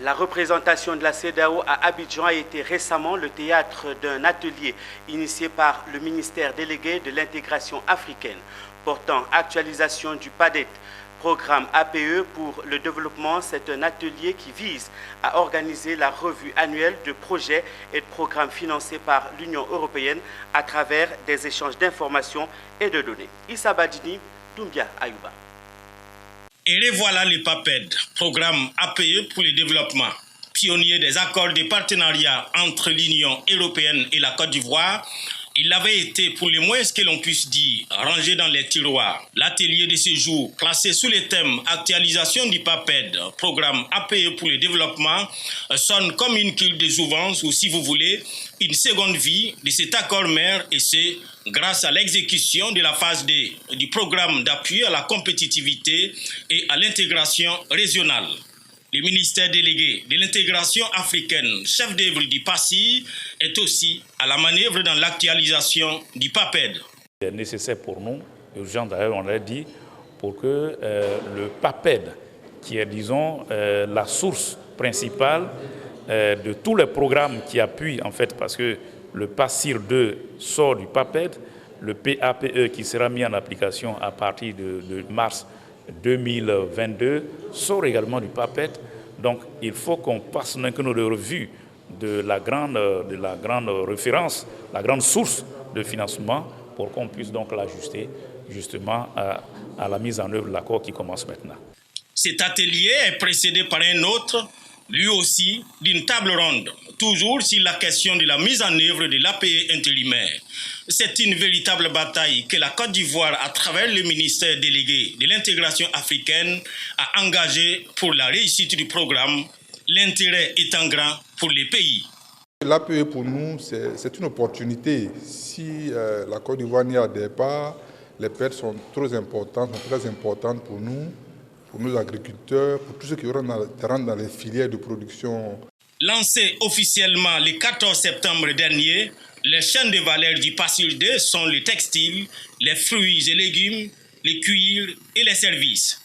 La représentation de la CEDEAO à Abidjan a été récemment le théâtre d'un atelier initié par le ministère délégué de l'intégration africaine portant actualisation du PADET, programme APE pour le développement. C'est un atelier qui vise à organiser la revue annuelle de projets et de programmes financés par l'Union européenne à travers des échanges d'informations et de données. Issa Badini, Doumbia Ayouba. Et revoilà le PAPED, programme APE pour le développement, pionnier des accords de partenariat entre l'Union européenne et la Côte d'Ivoire. Il avait été, pour le moins ce que l'on puisse dire, rangé dans les tiroirs. L'atelier de ce jour, placé sous le thème actualisation du PAPED, programme APE pour le développement, sonne comme une cure de jouvence ou, si vous voulez, une seconde vie de cet accord mère, et c'est grâce à l'exécution de la phase D du programme d'appui à la compétitivité et à l'intégration régionale. Le ministère délégué de l'intégration africaine, chef d'œuvre du PACI, est aussi à la manœuvre dans l'actualisation du PAPED. C'est nécessaire pour nous, urgent d'ailleurs, on l'a dit, pour que le PAPED, qui est, disons, la source principale de tous les programmes qui appuient, en fait, parce que le PACIR 2 sort du PAPED, le PAPE qui sera mis en application à partir de mars 2022 sort également du PAPED. Donc il faut qu'on passe une revue de la grande référence, la grande source de financement pour qu'on puisse donc l'ajuster justement à la mise en œuvre de l'accord qui commence maintenant. Cet atelier est précédé par un autre, lui aussi d'une table ronde, toujours sur la question de la mise en œuvre de l'APE intérimaire. C'est une véritable bataille que la Côte d'Ivoire, à travers le ministère délégué de l'intégration africaine, a engagée pour la réussite du programme, l'intérêt étant grand pour les pays. L'APE pour nous, c'est une opportunité. Si la Côte d'Ivoire n'y adhère pas, les pertes sont très importantes pour nous, pour nos agriculteurs, pour tous ceux qui rentrent dans les filières de production. Lancé officiellement le 14 septembre dernier, les chaînes de valeur du PACIR 2 sont le textile, les fruits et légumes, les cuirs et les services.